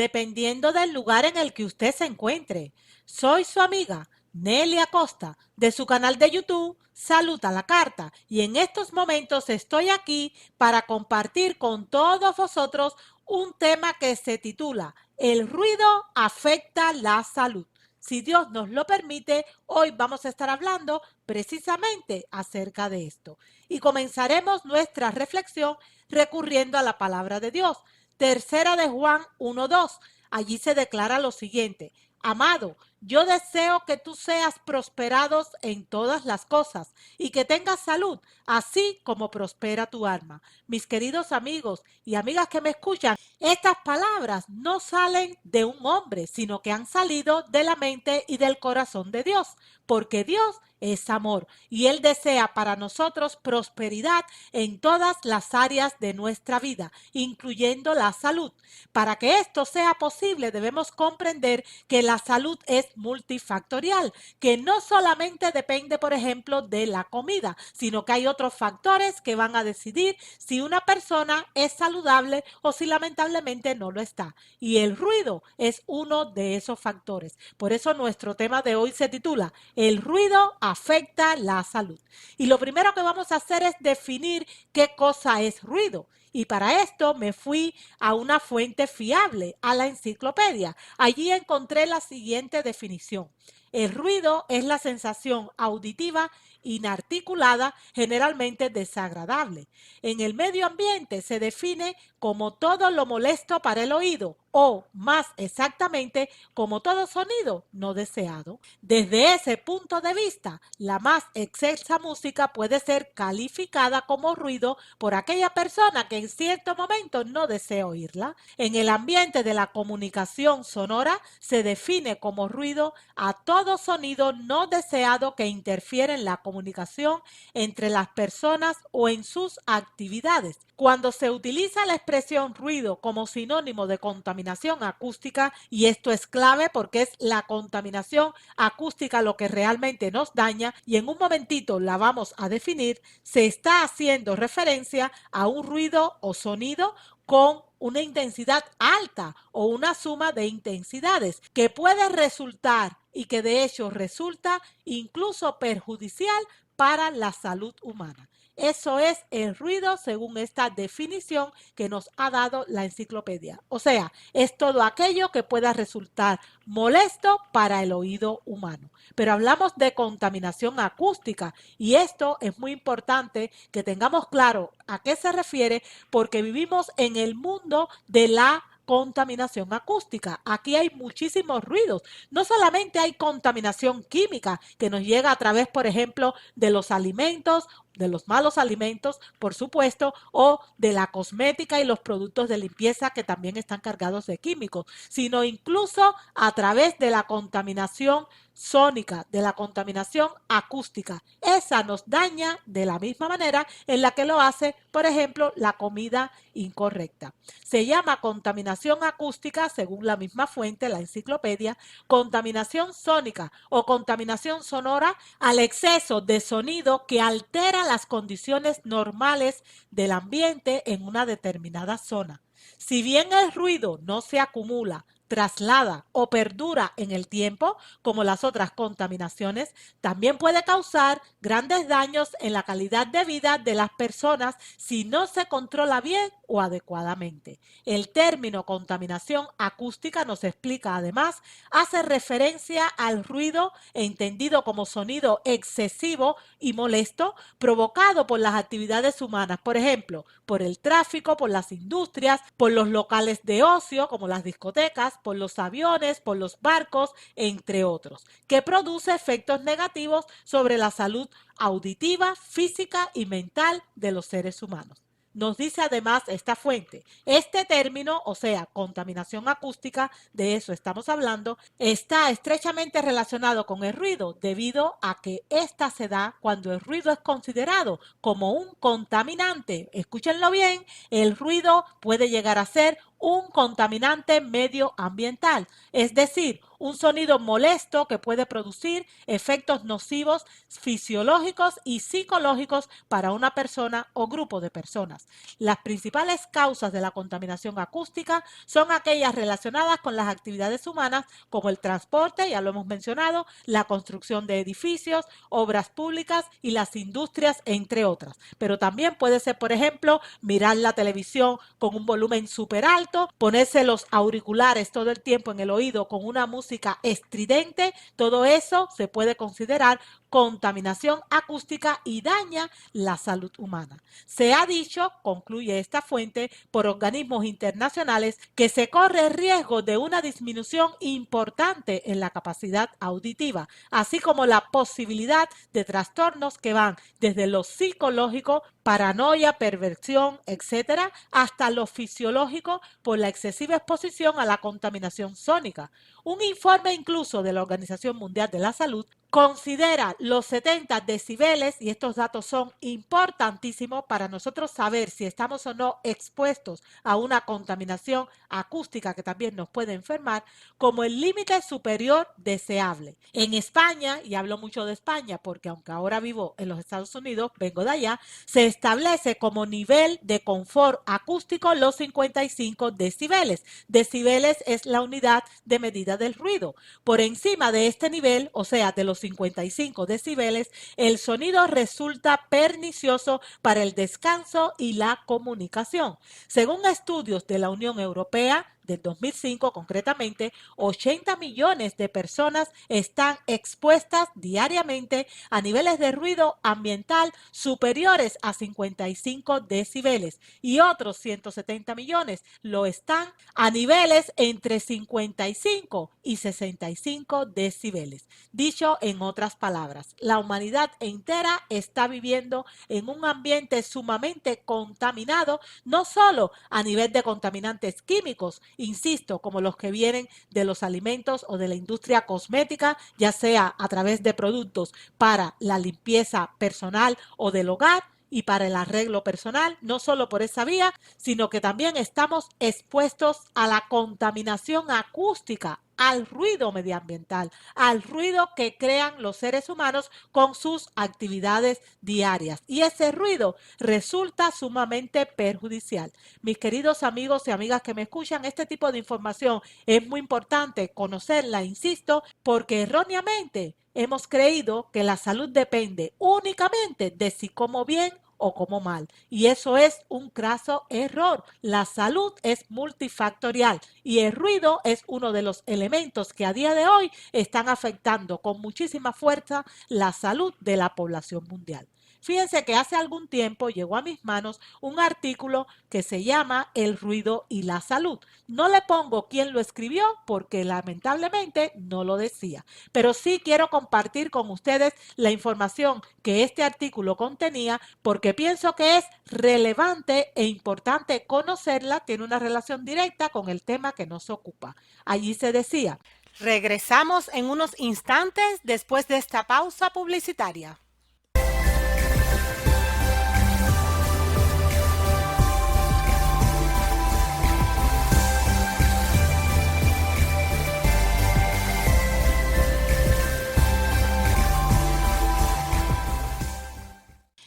dependiendo del lugar en el que usted se encuentre. Soy su amiga Nelly Acosta, de su canal de YouTube Salud a la Carta, y en estos momentos estoy aquí para compartir con todos vosotros un tema que se titula El ruido afecta la salud. Si Dios nos lo permite, hoy vamos a estar hablando precisamente acerca de esto. Y comenzaremos nuestra reflexión recurriendo a la palabra de Dios. Tercera de Juan 1:2. Allí se declara lo siguiente: Amado, yo deseo que tú seas prosperados en todas las cosas y que tengas salud, así como prospera tu alma. Mis queridos amigos y amigas que me escuchan, estas palabras no salen de un hombre, sino que han salido de la mente y del corazón de Dios, porque Dios es amor y Él desea para nosotros prosperidad en todas las áreas de nuestra vida, incluyendo la salud. Para que esto sea posible, debemos comprender que la salud es multifactorial, que no solamente depende, por ejemplo, de la comida, sino que hay otros factores que van a decidir si una persona es saludable o si lamentablemente no lo está. Y el ruido es uno de esos factores. Por eso nuestro tema de hoy se titula El ruido afecta la salud. Y lo primero que vamos a hacer es definir qué cosa es ruido. Y para esto me fui a una fuente fiable, a la enciclopedia. Allí encontré la siguiente definición. El ruido es la sensación auditiva inarticulada, generalmente desagradable. En el medio ambiente se define como todo lo molesto para el oído o, más exactamente, como todo sonido no deseado. Desde ese punto de vista, la más excelsa música puede ser calificada como ruido por aquella persona que en cierto momento no desea oírla. En el ambiente de la comunicación sonora se define como ruido a todo sonido no deseado que interfiere en la comunicación entre las personas o en sus actividades. Cuando se utiliza la expresión ruido como sinónimo de contaminación acústica, y esto es clave porque es la contaminación acústica lo que realmente nos daña, y en un momentito la vamos a definir, se está haciendo referencia a un ruido o sonido con una intensidad alta o una suma de intensidades que puede resultar y que de hecho resulta incluso perjudicial para la salud humana. Eso es el ruido según esta definición que nos ha dado la enciclopedia. O sea, es todo aquello que pueda resultar molesto para el oído humano. Pero hablamos de contaminación acústica y esto es muy importante que tengamos claro a qué se refiere porque vivimos en el mundo de la contaminación acústica. Aquí hay muchísimos ruidos. No solamente hay contaminación química que nos llega a través, por ejemplo, de los alimentos, de los malos alimentos, por supuesto, o de la cosmética y los productos de limpieza que también están cargados de químicos, sino incluso a través de la contaminación sónica, de la contaminación acústica. Esa nos daña de la misma manera en la que lo hace, por ejemplo, la comida incorrecta. Se llama contaminación acústica, según la misma fuente, la enciclopedia, contaminación sónica o contaminación sonora al exceso de sonido que altera las condiciones normales del ambiente en una determinada zona. Si bien el ruido no se acumula, traslada o perdura en el tiempo, como las otras contaminaciones, también puede causar grandes daños en la calidad de vida de las personas si no se controla bien o adecuadamente. El término contaminación acústica nos explica además, hace referencia al ruido entendido como sonido excesivo y molesto provocado por las actividades humanas, por ejemplo, por el tráfico, por las industrias, por los locales de ocio como las discotecas, por los aviones, por los barcos, entre otros, que produce efectos negativos sobre la salud auditiva, física y mental de los seres humanos. Nos dice además esta fuente, este término, o sea, contaminación acústica, de eso estamos hablando, está estrechamente relacionado con el ruido debido a que ésta se da cuando el ruido es considerado como un contaminante. Escúchenlo bien, el ruido puede llegar a ser un contaminante medioambiental, es decir, un sonido molesto que puede producir efectos nocivos fisiológicos y psicológicos para una persona o grupo de personas. Las principales causas de la contaminación acústica son aquellas relacionadas con las actividades humanas como el transporte, ya lo hemos mencionado, la construcción de edificios, obras públicas y las industrias, entre otras. Pero también puede ser, por ejemplo, mirar la televisión con un volumen súper alto, ponerse los auriculares todo el tiempo en el oído con una música estridente, todo eso se puede considerar contaminación acústica y daña la salud humana. Se ha dicho, concluye esta fuente, por organismos internacionales que se corre el riesgo de una disminución importante en la capacidad auditiva, así como la posibilidad de trastornos que van desde lo psicológico, paranoia, perversión, etcétera, hasta lo fisiológico por la excesiva exposición a la contaminación sónica. Un informe incluso de la Organización Mundial de la Salud considera los 70 decibeles, y estos datos son importantísimos para nosotros saber si estamos o no expuestos a una contaminación acústica que también nos puede enfermar, como el límite superior deseable. En España, y hablo mucho de España porque aunque ahora vivo en los Estados Unidos, vengo de allá, se establece como nivel de confort acústico los 55 decibeles. Decibeles es la unidad de medida del ruido. Por encima de este nivel, o sea, de los 55 decibeles, el sonido resulta pernicioso para el descanso y la comunicación. Según estudios de la Unión Europea, del 2005 concretamente, 80 millones de personas están expuestas diariamente a niveles de ruido ambiental superiores a 55 decibeles y otros 170 millones lo están a niveles entre 55 y 65 decibeles. Dicho en otras palabras, la humanidad entera está viviendo en un ambiente sumamente contaminado, no solo a nivel de contaminantes químicos, insisto, como los que vienen de los alimentos o de la industria cosmética, ya sea a través de productos para la limpieza personal o del hogar, y para el arreglo personal, no solo por esa vía, sino que también estamos expuestos a la contaminación acústica, al ruido medioambiental, al ruido que crean los seres humanos con sus actividades diarias. Y ese ruido resulta sumamente perjudicial. Mis queridos amigos y amigas que me escuchan, este tipo de información es muy importante conocerla, insisto, porque erróneamente hemos creído que la salud depende únicamente de si como bien o como mal. Y eso es un craso error. La salud es multifactorial y el ruido es uno de los elementos que a día de hoy están afectando con muchísima fuerza la salud de la población mundial. Fíjense que hace algún tiempo llegó a mis manos un artículo que se llama El ruido y la salud. No le pongo quién lo escribió porque lamentablemente no lo decía, pero sí quiero compartir con ustedes la información que este artículo contenía porque pienso que es relevante e importante conocerla, tiene una relación directa con el tema que nos ocupa. Allí se decía: regresamos en unos instantes después de esta pausa publicitaria.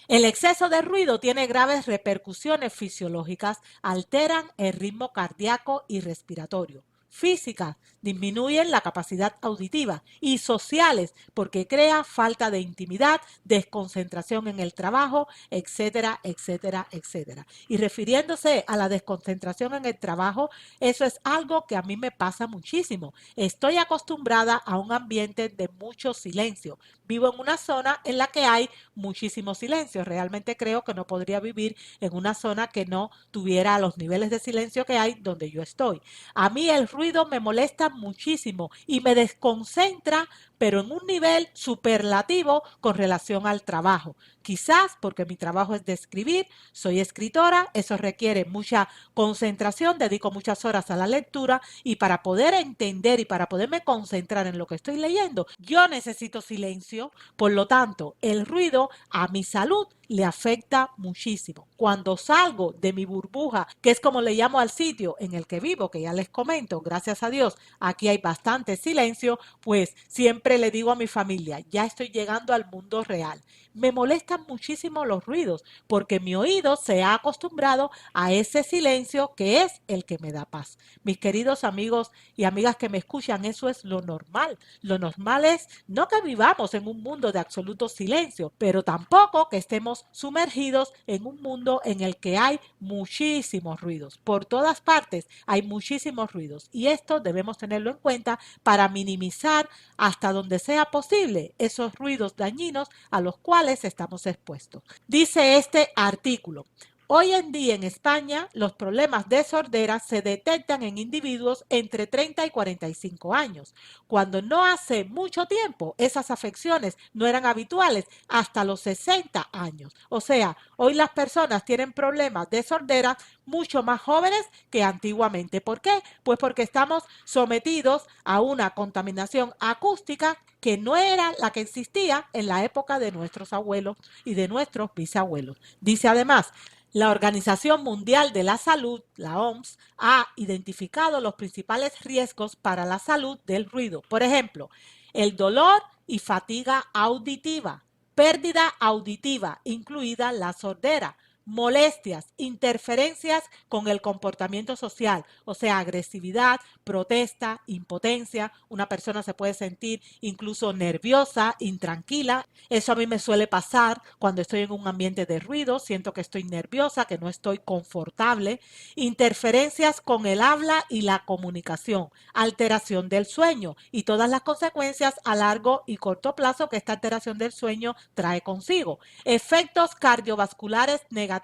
El exceso de ruido tiene graves repercusiones fisiológicas, alteran el ritmo cardíaco y respiratorio. Físicas, disminuyen la capacidad auditiva, y sociales, porque crea falta de intimidad, desconcentración en el trabajo, etcétera, etcétera, etcétera. Y refiriéndose a la desconcentración en el trabajo, eso es algo que a mí me pasa muchísimo. Estoy acostumbrada a un ambiente de mucho silencio. Vivo en una zona en la que hay muchísimo silencio. Realmente creo que no podría vivir en una zona que no tuviera los niveles de silencio que hay donde yo estoy. A mí el ruido me molesta muchísimo y me desconcentra, pero en un nivel superlativo con relación al trabajo. Quizás porque mi trabajo es de escribir, soy escritora, eso requiere mucha concentración, dedico muchas horas a la lectura y para poder entender y para poderme concentrar en lo que estoy leyendo, yo necesito silencio. Por lo tanto, el ruido a mi salud le afecta muchísimo. Cuando salgo de mi burbuja, que es como le llamo al sitio en el que vivo, que ya les comento, gracias a Dios, aquí hay bastante silencio, pues siempre le digo a mi familia, ya estoy llegando al mundo real. Me molestan muchísimo los ruidos porque mi oído se ha acostumbrado a ese silencio que es el que me da paz. Mis queridos amigos y amigas que me escuchan, eso es lo normal. Lo normal es no que vivamos en un mundo de absoluto silencio, pero tampoco que estemos sumergidos en un mundo en el que hay muchísimos ruidos. Por todas partes hay muchísimos ruidos y esto debemos tenerlo en cuenta para minimizar hasta donde sea posible esos ruidos dañinos a los cuales estamos expuestos. Dice este artículo: hoy en día en España los problemas de sordera se detectan en individuos entre 30 y 45 años, cuando no hace mucho tiempo esas afecciones no eran habituales hasta los 60 años. O sea, hoy las personas tienen problemas de sordera mucho más jóvenes que antiguamente. ¿Por qué? Pues porque estamos sometidos a una contaminación acústica que no era la que existía en la época de nuestros abuelos y de nuestros bisabuelos. Dice además: la Organización Mundial de la Salud, la OMS, ha identificado los principales riesgos para la salud del ruido. Por ejemplo, el dolor y fatiga auditiva, pérdida auditiva, incluida la sordera, molestias, interferencias con el comportamiento social, o sea, agresividad, protesta, impotencia. Una persona se puede sentir incluso nerviosa, intranquila. Eso a mí me suele pasar cuando estoy en un ambiente de ruido, siento que estoy nerviosa, que no estoy confortable. Interferencias con el habla y la comunicación, alteración del sueño y todas las consecuencias a largo y corto plazo que esta alteración del sueño trae consigo. Efectos cardiovasculares negativos.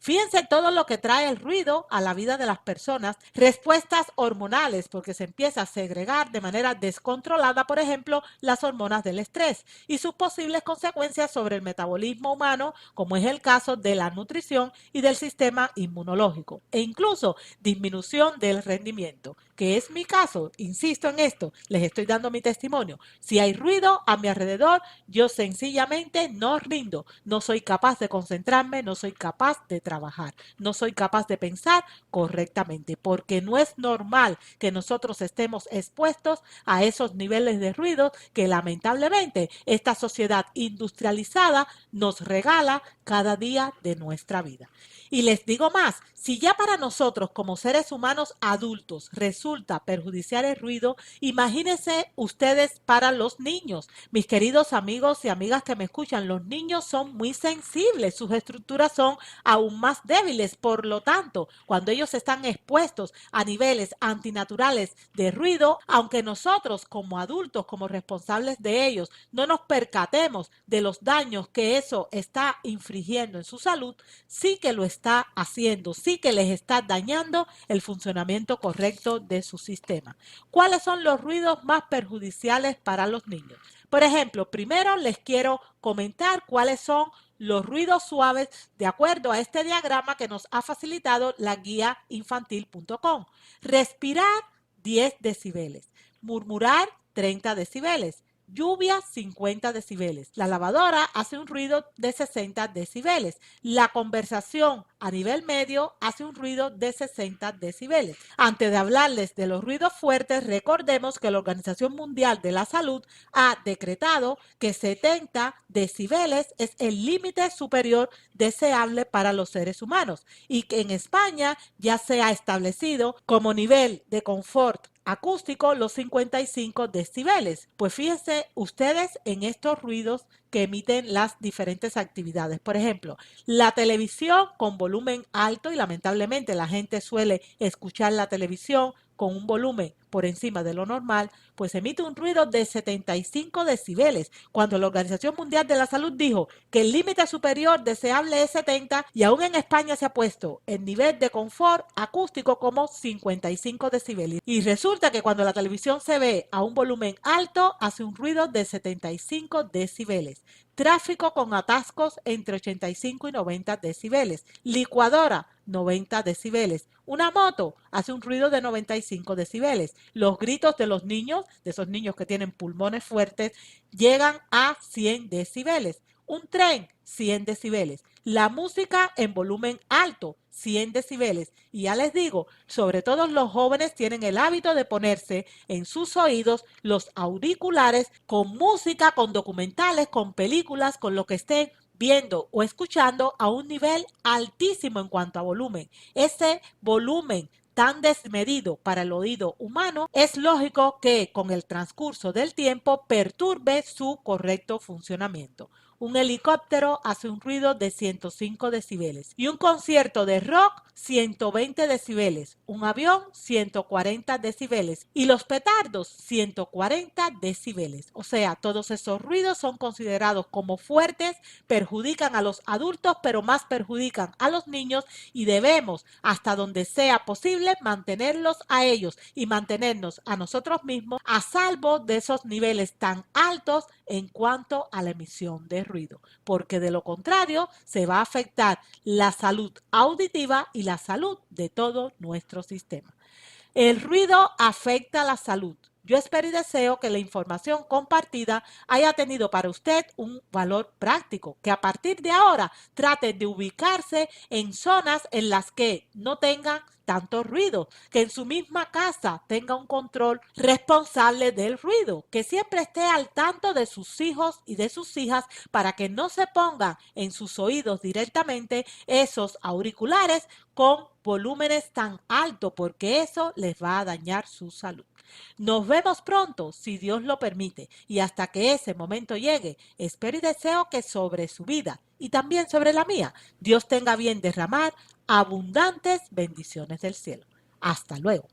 Fíjense todo lo que trae el ruido a la vida de las personas. Respuestas hormonales, porque se empieza a segregar de manera descontrolada, por ejemplo, las hormonas del estrés y sus posibles consecuencias sobre el metabolismo humano, como es el caso de la nutrición y del sistema inmunológico, e incluso disminución del rendimiento, que es mi caso. Insisto en esto, les estoy dando mi testimonio. Si hay ruido a mi alrededor, yo sencillamente no rindo, no soy capaz de concentrarme, no soy capaz de trabajar, no soy capaz de pensar correctamente, porque no es normal que nosotros estemos expuestos a esos niveles de ruido que lamentablemente esta sociedad industrializada nos regala cada día de nuestra vida. Y les digo más, si ya para nosotros como seres humanos adultos resulta perjudicial el ruido, imagínense ustedes para los niños. Mis queridos amigos y amigas que me escuchan, los niños son muy sensibles, sus estructuras son aún más débiles, por lo tanto, cuando ellos están expuestos a niveles antinaturales de ruido, aunque nosotros como adultos, como responsables de ellos, no nos percatemos de los daños que eso está infringiendo en su salud, sí que lo está haciendo, sí que les está dañando el funcionamiento correcto de su sistema. ¿Cuáles son los ruidos más perjudiciales para los niños? Por ejemplo, primero les quiero comentar cuáles son los ruidos suaves de acuerdo a este diagrama que nos ha facilitado la guía infantil.com. Respirar 10 decibeles, murmurar 30 decibeles, lluvia 50 decibeles. La lavadora hace un ruido de 60 decibeles. La conversación a nivel medio hace un ruido de 60 decibeles. Antes de hablarles de los ruidos fuertes, recordemos que la Organización Mundial de la Salud ha decretado que 70 decibeles es el límite superior deseable para los seres humanos y que en España ya se ha establecido como nivel de confort acústico los 55 decibeles. Pues fíjense ustedes en estos ruidos que emiten las diferentes actividades. Por ejemplo, la televisión con volumen alto, y lamentablemente la gente suele escuchar la televisión con un volumen por encima de lo normal, pues emite un ruido de 75 decibeles, cuando la Organización Mundial de la Salud dijo que el límite superior deseable es 70, y aún en España se ha puesto el nivel de confort acústico como 55 decibeles. Y resulta que cuando la televisión se ve a un volumen alto, hace un ruido de 75 decibeles. Tráfico con atascos entre 85 y 90 decibeles. Licuadora, 90 decibeles. Una moto hace un ruido de 95 decibeles. Los gritos de los niños, de esos niños que tienen pulmones fuertes, llegan a 100 decibeles. Un tren, 100 decibeles. La música en volumen alto, 100 decibeles. Y ya les digo, sobre todo los jóvenes tienen el hábito de ponerse en sus oídos los auriculares con música, con documentales, con películas, con lo que estén viendo o escuchando a un nivel altísimo en cuanto a volumen. Ese volumen tan desmedido para el oído humano, es lógico que con el transcurso del tiempo perturbe su correcto funcionamiento. Un helicóptero hace un ruido de 105 decibeles y un concierto de rock 120 decibeles, un avión 140 decibeles y los petardos 140 decibeles. O sea, todos esos ruidos son considerados como fuertes, perjudican a los adultos, pero más perjudican a los niños, y debemos, hasta donde sea posible, mantenerlos a ellos y mantenernos a nosotros mismos a salvo de esos niveles tan altos en cuanto a la emisión de ruido, porque de lo contrario se va a afectar la salud auditiva y la salud de todo nuestro sistema. El ruido afecta la salud. Yo espero y deseo que la información compartida haya tenido para usted un valor práctico, que a partir de ahora trate de ubicarse en zonas en las que no tengan tanto ruido, que en su misma casa tenga un control responsable del ruido, que siempre esté al tanto de sus hijos y de sus hijas para que no se pongan en sus oídos directamente esos auriculares con volúmenes tan altos, porque eso les va a dañar su salud. Nos vemos pronto, si Dios lo permite, y hasta que ese momento llegue, espero y deseo que sobre su vida y también sobre la mía, Dios tenga bien derramar abundantes bendiciones del cielo. Hasta luego.